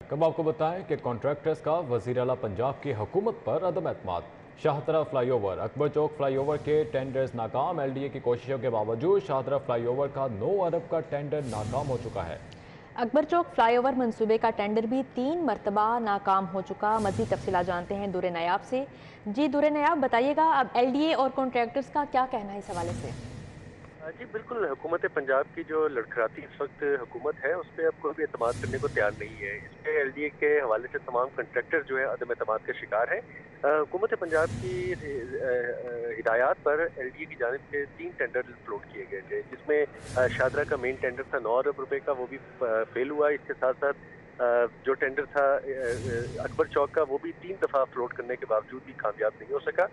कब आपको बताएं कि कॉन्ट्रैक्टर्स का वज़ीर आला पंजाब की हुकूमत पर अदम एतमाद। शाहतरा फ्लाईओवर, अकबर चौक फ्लाईओवर के टेंडर्स नाकाम। एलडीए की कोशिशों के बावजूद शाहतरा फ्लाईओवर का 9 अरब का टेंडर नाकाम हो चुका है। अकबर चौक फ्लाईओवर मंसूबे का टेंडर भी 3 मरतबा नाकाम हो चुका। मज़ीद तफसीलात जानते हैं दुर्रे नायाब से। जी दुर्रे नायाब, बताइएगा अब एलडीए और कॉन्ट्रैक्टर्स का क्या कहना है इस हवाले से? जी बिल्कुल, हुकूमत पंजाब की जो लड़खड़ाती इस वक्त हुकूमत है उस पर अब कोई भी एतमाद करने को तैयार नहीं है। इस पर एलडीए के हवाले से तमाम कंट्रैक्टर जो है अदम एतमाद के शिकार हैं। हुकूमत पंजाब की हिदायत पर एलडीए की जानिब से 3 टेंडर फ्लोट किए गए थे, जिसमें शाहदरा का मेन टेंडर था 9 अरब रुपए का, वो भी फेल हुआ। इसके साथ साथ जो टेंडर था अकबर चौक का, वो भी 3 दफ़ा फ्लोट करने के बावजूद भी कामयाब नहीं हो सका।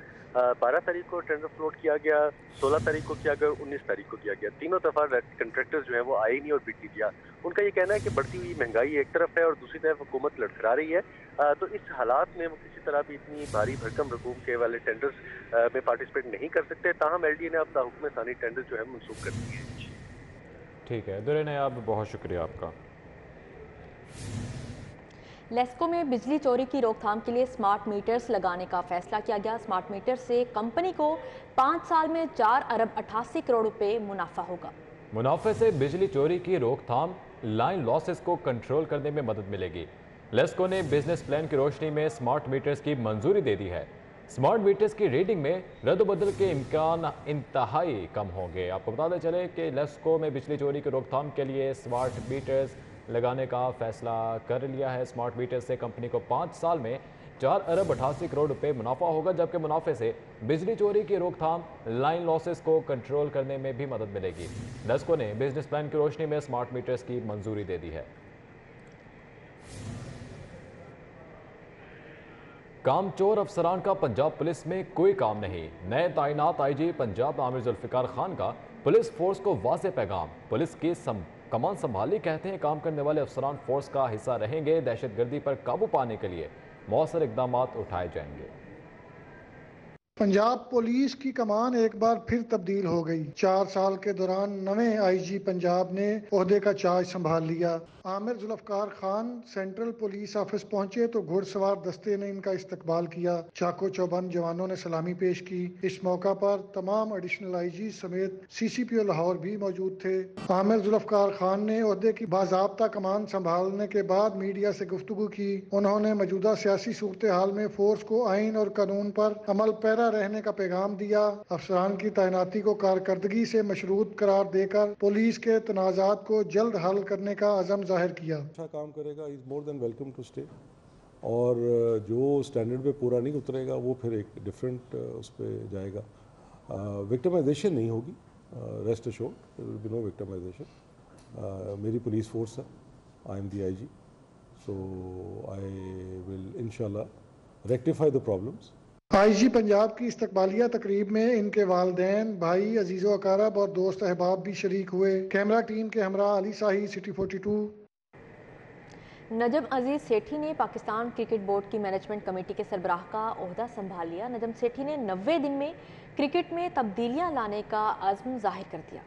12 तारीख को टेंडर फ्लोट किया गया, 16 तारीख को किया गया, 19 तारीख को किया गया। तीनों दफ़ा कंट्रैक्टर्स जो है वो आए नहीं और बिड नहीं दिया। उनका ये कहना है कि बढ़ती हुई महंगाई एक तरफ है और दूसरी तरफ हुकूमत लड़खड़ा रही है। तो इस हालात में वो किसी तरह भी इतनी भारी भरकम रकूम के वाले टेंडर्स में पार्टिसिपेट नहीं कर सकते। ताहम एलडीए ने अब हुक्म सानी टेंडर जो है मनसूख कर दिए हैं। ठीक है दुर्रे नायाब, बहुत शुक्रिया आपका। लेस्को में बिजली चोरी की रोकथाम के लिए स्मार्ट मीटर्स लगाने का फैसला किया गया। स्मार्ट मीटर से कंपनी को 5 साल में 4 अरब 88 करोड़ रुपए मुनाफा होगा। मुनाफे से बिजली चोरी की रोकथाम, लाइन लॉसेस को कंट्रोल करने में मदद मिलेगी। लेस्को ने बिजनेस प्लान की रोशनी में स्मार्ट मीटर्स की मंजूरी दे दी है। स्मार्ट मीटर्स की रीडिंग में रद्द-बदल के इम्कान इंतहाई कम होंगे। आपको बताते चले कि लेस्को में बिजली चोरी की रोकथाम के लिए स्मार्ट मीटर्स लगाने का फैसला कर लिया है। स्मार्ट मीटर से कंपनी को 5 साल में 4 अरब 88 करोड़ रुपए मुनाफा होगा, जबकि मुनाफे से बिजली चोरी की रोकथाम, लाइन लॉसेस को कंट्रोल करने में भी मदद मिलेगी। लेस्को ने बिजनेस प्लान की रोशनी में स्मार्ट मीटर्स की मंजूरी दे दी है। कामचोर अफसरान का पंजाब पुलिस में कोई काम नहीं। नए तैनात आईजी पंजाब आमिर जुल्फिकार खान का पुलिस फोर्स को वाज़ेह पैगाम। पुलिस की कमान संभाली, कहते हैं काम करने वाले अफसरान फोर्स का हिस्सा रहेंगे। दहशतगर्दी पर काबू पाने के लिए मौसर इकदाम उठाए जाएंगे। पंजाब पुलिस की कमान एक बार फिर तब्दील हो गई। 4 साल के दौरान नवे आईजी पंजाब ने ओहदे का चार्ज संभाल लिया। Aamir Zulfiqar Khan central police office पहुंचे तो घुड़सवार दस्ते ने इनका इस्तकबाल किया। चाको चौबंद जवानों ने सलामी पेश की। इस मौका पर तमाम एडिशनल आईजी समेत सीसीपीओ लाहौर भी मौजूद थे। आमिर जुल्फकार खान ने ओहदे की बाज़ाब्ता कमान संभालने के बाद मीडिया से गुफ्तगू की। उन्होंने मौजूदा सियासी सूरत हाल में फोर्स को आइन और कानून पर अमल पैरा रहने का पैगाम दिया। अफसरान की तैनाती को कारकर्दगी से मशरूत करार देकर पुलिस के तनाज़ात को जल्द हल करने का अज़म जाहिर किया। अच्छा काम करेगा, is more than welcome to stay. और जो स्टैंडर्ड पे पूरा नहीं उतरेगा वो फिर एक डिफरेंट उस पर जाएगा। विक्टिमाइजेशन नहीं होगी, rest assured, there will be no victimisation. मेरी पुलिस फोर्स है, I am the IG, so I will इंशाल्लाह rectify the problems. IG Punjab की इस्तकबालिया तकरीब में इनके वालदैन, भाई, अजीज़ो अकारब और दोस्त अहबाब भी शरीक हुए। कैमरा टीम के हमरा अली शाही, सिटी 42। नजम अजीज सेठी ने पाकिस्तान क्रिकेट बोर्ड की मैनेजमेंट कमेटी के सरबराह का ओहदा संभाल लिया। नजम सेठी ने 90 दिन में क्रिकेट में तब्दीलियां लाने का अज़्म जाहिर कर दिया।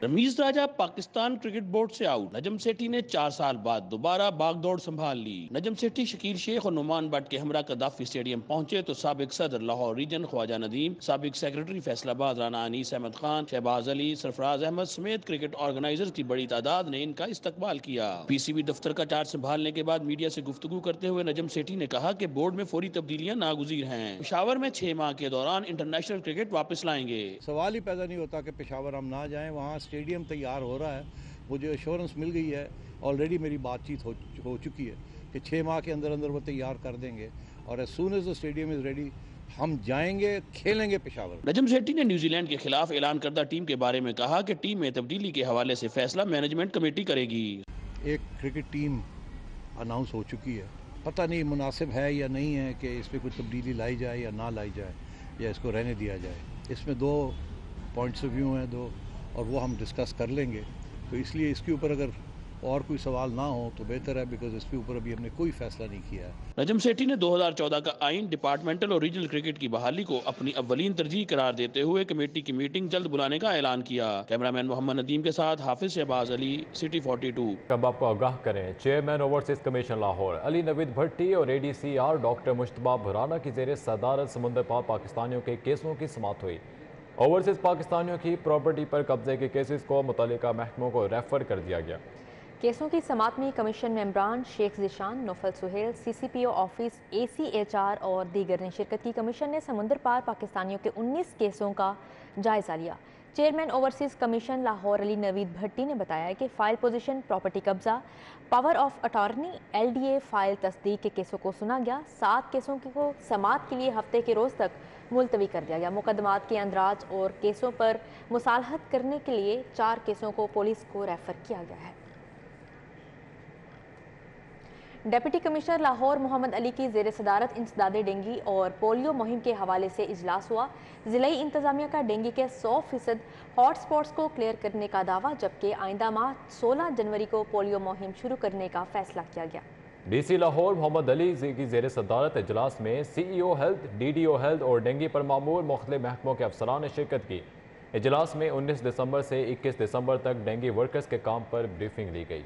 रमीज राजा पाकिस्तान क्रिकेट बोर्ड से आउट। नजम सेठी ने 4 साल बाद दोबारा बागदौड़ संभाल ली। नजम सेठी शकील शेख और नुमान बट के हमरा कदाफी स्टेडियम पहुंचे तो साबिक सदर लाहौर रीजन ख्वाजा नदीम, साबिक सेक्रेटरी फैसलाबाद राना अनीस अहमद खान, शहबाज अली, सरफराज अहमद समेत क्रिकेट ऑर्गेनाइजर्स की बड़ी तादाद ने इनका इस्तकबाल किया। पीसीबी दफ्तर का चार्ज संभालने के बाद मीडिया से गुफ्तगू करते हुए नजम सेठी ने कहा कि बोर्ड में फौरी तब्दीलियां नागुज़ीर हैं। पेशावर में 6 माह के दौरान इंटरनेशनल क्रिकेट वापस लाएंगे। सवाल ही पैदा नहीं होता कि पेशावर हम ना जाएं। वहाँ स्टेडियम तैयार हो रहा है, मुझे एश्योरेंस मिल गई है, ऑलरेडी मेरी बातचीत हो चुकी है कि 6 माह के अंदर अंदर वो तैयार कर देंगे और as soon as the stadium is ready हम जाएंगे, खेलेंगे पेशावर। नजम सेठी ने न्यूजीलैंड के खिलाफ ऐलान करदा टीम के बारे में कहा कि टीम में तब्दीली के हवाले से फैसला मैनेजमेंट कमेटी करेगी। एक क्रिकेट टीम अनाउंस हो चुकी है, पता नहीं मुनासिब है या नहीं है कि इस पर कोई तब्दीली लाई जाए या ना लाई जाए या इसको रहने दिया जाए। इसमें 2 पॉइंट्स ऑफ व्यू हैं, 2, और वो हम डिस्कस कर लेंगे। तो इसलिए इसके ऊपर अगर और कोई सवाल ना हो तो बेहतर है, बिकॉज इसके ऊपर अभी हमने कोई फैसला नहीं किया है। नजम सेठी ने 2014 का आइन डिपार्टमेंटल और रीजनल क्रिकेट की बहाली को अपनी अव्वलीन तरजीह करार देते हुए कमेटी की मीटिंग जल्द बुलाने का ऐलान किया। कैमरामैन मोहम्मद नदीम के साथ हाफिज शहबाज अली, सिटी 42। कब आपको आगाह करें, chairman overseas commission Lahore Ali Naveed Bhatti और ADCR डॉक्टर मुश्तबा भुराना की ज़ेर सदारत समुंदर पार पाकिस्तानियों के केसों की समाअत हुई। ओवरसीज पाकिस्तानियों की प्रॉपर्टी पर कब्जे के केसेस को मुतल्लिका महकमों को रेफर कर दिया गया। केसों की समाअत में कमीशन मेंबरान Sheikh Zeeshan, Naufal Suhail, CCPO office, ACHR और दीगर ने शिरकत की। कमीशन ने समुंदर पार पाकिस्तानियों के 19 केसों का जायजा लिया। Chairman overseas commission Lahore Ali Naveed Bhatti ने बताया कि फ़ाइल पोजीशन, प्रॉपर्टी कब्जा, power of attorney, LDA file तस्दीक के केसों को सुना गया। 7 केसों को समाअत के लिए हफ्ते के रोज़ तक मुलतवी कर दिया गया। मुकदमात के अंदराज और केसों पर मुसालहत करने के लिए 4 केसों को पुलिस को रेफर किया गया है। डिप्टी कमिश्नर लाहौर मोहम्मद अली की ज़ेर सदारत इंसदादे डेंगी और पोलियो मुहिम के हवाले से इजलास हुआ। ज़िलाई इंतज़ामिया का डेंगी के 100% हॉट स्पॉट्स को क्लियर करने का दावा, जबकि आइंदा माह 16 जनवरी को पोलियो मुहिम शुरू करने का फैसला किया गया। DC लाहौर मोहम्मद अली की ज़ेर सदारत इजलास में CEO हेल्थ, DDO हेल्थ और डेंगी पर मामूर मुख्तलिफ महकमों के अफसरान ने शिरकत की। इजलास में 19 दिसंबर से 21 दिसंबर तक डेंगी वर्कर्स के काम पर ब्रीफिंग ली गई।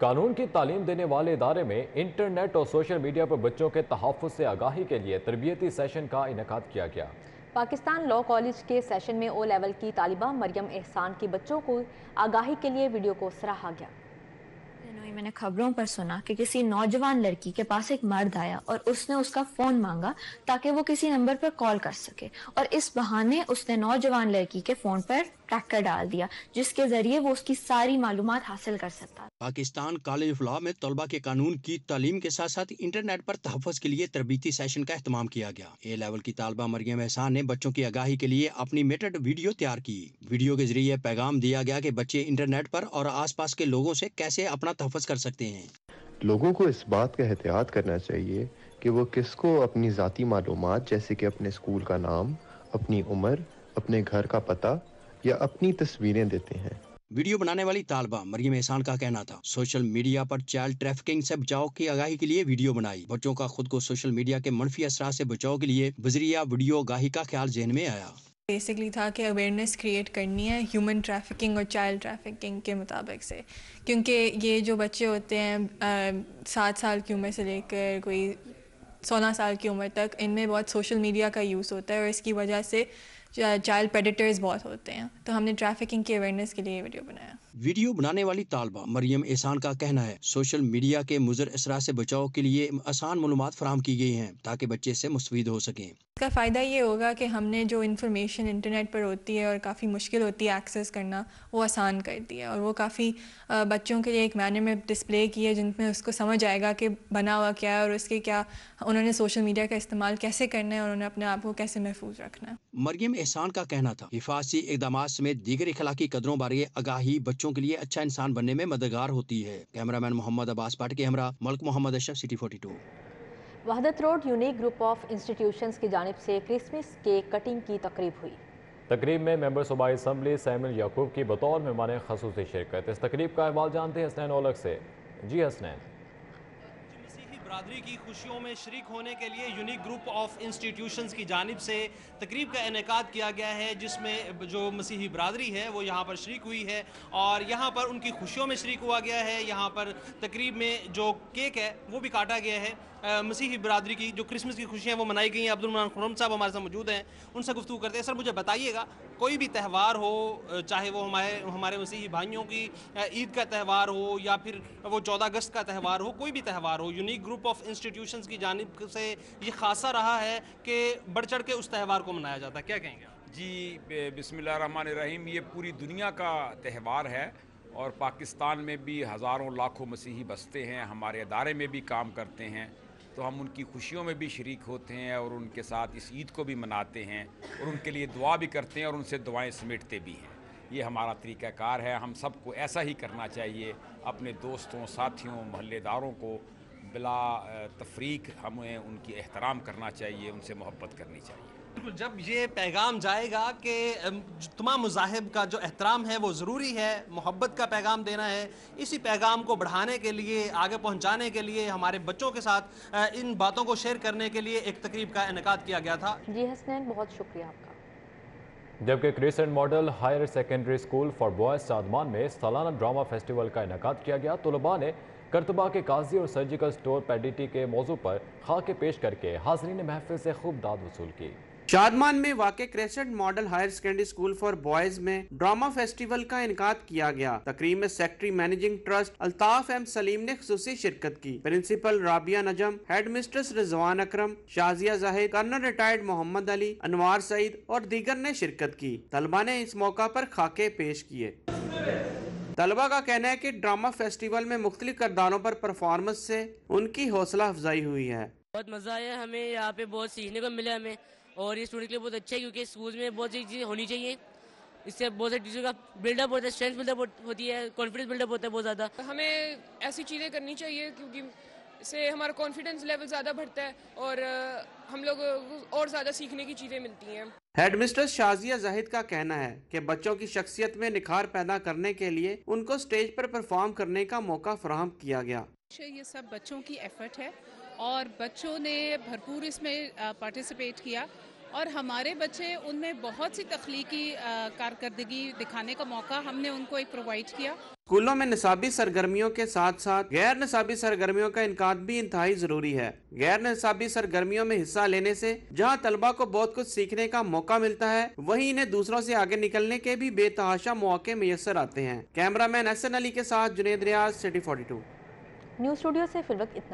कानून की तालीम देने वाले इदारे में इंटरनेट और सोशल मीडिया पर बच्चों के तहफ़्फ़ुज़ से आगाही के लिए तरबियती सेशन का इनेकाद किया गया। पाकिस्तान लॉ कॉलेज के सेशन में O लेवल की तालिबा मरियम एहसान की बच्चों को आगाही के लिए वीडियो को सराहा गया। मैंने खबरों पर सुना कि किसी नौजवान लड़की के पास एक मर्द आया और उसने उसका फ़ोन मांगा ताकि वो किसी नंबर पर कॉल कर सके, और इस बहाने उसने नौजवान लड़की के फ़ोन पर ट्रैकर डाल दिया जिसके ज़रिए वो उसकी सारी मालूमात हासिल कर सकता। पाकिस्तान कॉलेज ऑफ लॉ में तलबा के कानून की तालीम के साथ साथ इंटरनेट पर तहफ़्फ़ुज़ के लिए तरबीती सेशन का एहतमाम किया गया। A लेवल की तालबा मरियम एहसान ने बच्चों की आगाही के लिए अपनी मेटेड वीडियो तैयार की। वीडियो के जरिए पैगाम दिया गया कि बच्चे इंटरनेट पर और आसपास के लोगों से कैसे अपना तहफ़्फ़ुज़ कर सकते हैं। लोगों को इस बात का एहतियात करना चाहिए कि वो किसको अपनी ज़ाती मालूमात जैसे कि अपने स्कूल का नाम, अपनी उम्र, अपने घर का पता या अपनी तस्वीरें देते हैं। वीडियो बनाने वाली तालबा मरियम एहसान का कहना था, सोशल मीडिया पर चाइल्ड ट्रैफिकिंग से बचाव की आगाही के लिए वीडियो बनाई। बच्चों का खुद को सोशल मीडिया के मनफी असरात से बचाव के लिए बजरिया वीडियो आगाही का ख्याल ज़हन में आया। बेसिकली था कि अवेयरनेस क्रिएट करनी है ह्यूमन ट्रैफिकिंग और चाइल्ड ट्रैफिकिंग के मुताबिक से, क्योंकि ये जो बच्चे होते हैं 7 साल की उम्र से लेकर कोई 16 साल की उम्र तक, इनमें बहुत सोशल मीडिया का यूज़ होता है और इसकी वजह से चाइल्ड प्रेडेटर्स बहुत होते हैं। तो हमने ट्रैफिकिंग की अवेयरनेस के लिए वीडियो बनाया। वीडियो बनाने वाली तालबा मरियम एहसान का कहना है, सोशल मीडिया के मुज़र असरात से बचाव के लिए आसान मालूमात फराहम की गई हैं ताकि बच्चे इससे मुस्तफीद हो सकें। इसका फ़ायदा ये होगा कि हमने जो इन्फॉर्मेशन इंटरनेट पर होती है और काफ़ी मुश्किल होती है एक्सेस करना, वो आसान कर दिया और वो काफ़ी बच्चों के लिए एक मैनर में डिस्प्ले की है जिनमें उसको समझ आएगा कि बना हुआ क्या है और उसके क्या उन्होंने सोशल मीडिया का इस्तेमाल कैसे करना है और उन्होंने अपने आप को कैसे महफूज रखना है। मरियम एहसान का कहना था, हिफाजती इक़दामात समेत दीगर इखलाकी कदरों बारे आगाही बच्चों के लिए अच्छा इंसान बनने में मददगार होती है। कैमरामैन मोहम्मद अब्बास पाट के हमरा Malik Mohammad Ashraf, city 42। Wahdat road unique group of institutions की जानिब से क्रिसमस केक कटिंग की तकरीब हुई। तकरीब में मेंबर सूबाई असम्बली सैमुल याकूब की बतौर मेहमान ख़ुसूसी शिरकत। इस तकरीब का अहवाल जानते हैं हसनैन ओलग से। जी हसनैन। बरादरी की खुशियों में शरीक होने के लिए यूनिक ग्रुप ऑफ इंस्टीट्यूशंस की जानिब से तकरीब का इनेकाद किया गया है, जिसमें जो मसीही बरादरी है वो यहाँ पर शरीक हुई है और यहाँ पर उनकी खुशियों में शरीक हुआ गया है। यहाँ पर तकरीब में जो केक है वो भी काटा गया है। मसीही बरादरी की जो क्रिसमस की खुशियाँ वो मनाई गई हैं। अब्दुल मनान खुर्रम साहब हमारे साथ मौजूद हैं, उनसे गुफ्तगू करते हैं। सर मुझे बताइएगा, कोई भी त्यौहार हो, चाहे वो हमारे मसीही भाइयों की ईद का त्यौहार हो या फिर वो 14 अगस्त का त्यौहार हो, कोई भी त्यौहार हो, यूनिक ग्रुप ऑफ इंस्टीट्यूशंस की जानिब से ये खासा रहा है कि बढ़ चढ़ के उस त्यौहार को मनाया जाता है। क्या कहेंगे? जी बिस्मिल्लाहिर्रहमानिर्रहीम। ये पूरी दुनिया का त्यौहार है और पाकिस्तान में भी हज़ारों लाखों मसीही बसते हैं, हमारे अदारे में भी काम करते हैं, तो हम उनकी खुशियों में भी शरीक होते हैं और उनके साथ इस ईद को भी मनाते हैं और उनके लिए दुआ भी करते हैं और उनसे दुआएं समेटते भी हैं। ये हमारा तरीक़ाकार है, हम सबको ऐसा ही करना चाहिए। अपने दोस्तों, साथियों, महल्लेदारों को बिला तफरीक हमें उनकी एहतराम करना चाहिए, उनसे मोहब्बत करनी चाहिए। जब ये पैगाम जाएगा कि तमाम मज़ाहिब का जो एहतराम है वो ज़रूरी है, मोहब्बत का पैगाम देना है, इसी पैगाम को बढ़ाने के लिए, आगे पहुंचाने के लिए, हमारे बच्चों के साथ इन बातों को शेयर करने के लिए एक तकरीब का इनेकाद किया गया था। जी हसनैन, बहुत शुक्रिया आपका। जबकि crescent model higher secondary school for boys Shadman में सालाना ड्रामा फेस्टिवल का इनेकाद किया गया। तलबा ने करतबा के काजी और सर्जिकल स्टोर पैडिटी के मौजू पर खाके पेश करके हाज़रीन महफिल से खूब दाद वसूल की। शादमान में वाक़े crescent model higher secondary school for boys में ड्रामा फेस्टिवल का इनकाद किया गया। तकरीब में secretary managing trust Altaf M Saleem ने खुसूसी शिरकत की। Principal Rabia Najam, head mistress Rizwan Akram, Shazia Zahid, colonel retired Mohammad Ali, Anwar Saeed और दीगर ने शिरकत की। तलबा ने इस मौका पर खाके पेश किए। तलबा का कहना है कि ड्रामा फेस्टिवल में मुख्तलिफ किरदारों पर परफॉर्मेंस से उनकी हौसला अफजाई हुई है। बहुत मजा आया, हमें यहाँ पे बहुत सीखने को मिला हमें, और ये स्टूडेंट के लिए बहुत अच्छा है क्योंकि स्कूल में बहुत सी चीज़ें होनी चाहिए। इससे बहुत सारे टीचर का बिल्डअप होता है, स्ट्रेंथ बिल्डअप होती है, कॉन्फिडेंस बिल्डअप होता है बहुत ज़्यादा। हमें ऐसी चीज़ें करनी चाहिए क्योंकि इससे हमारा कॉन्फिडेंस लेवल ज़्यादा बढ़ता है और हम लोग और ज़्यादा सीखने की चीज़ें मिलती हैं। हेड मिस्ट्रेस शाजिया जाहिद का कहना है कि बच्चों की शख्सियत में निखार पैदा करने के लिए उनको स्टेज पर परफॉर्म करने का मौका फराहम किया गया। ये सब बच्चों की एफर्ट है और बच्चों ने भरपूर इसमें पार्टिसिपेट किया और हमारे बच्चे उनमें बहुत सी तख्लीकी कारकर्दगी दिखाने का मौका हमने उनको एक प्रोवाइड किया। स्कूलों में निसाबी सरगर्मियों के साथ साथ गैर निसाबी सरगर्मियों का इनकाद भी इंतहाई जरूरी है। गैर निसाबी सरगर्मियों में हिस्सा लेने से जहां तलबा को बहुत कुछ सीखने का मौका मिलता है, वहीं इन्हें दूसरों से आगे निकलने के भी बेतहाशा मौके मैसर आते हैं। कैमरामैन एहसन अली के साथ जुनेद रियाज, सिटी 42। न्यूज़ स्टूडियो से फिर वक्त इतना।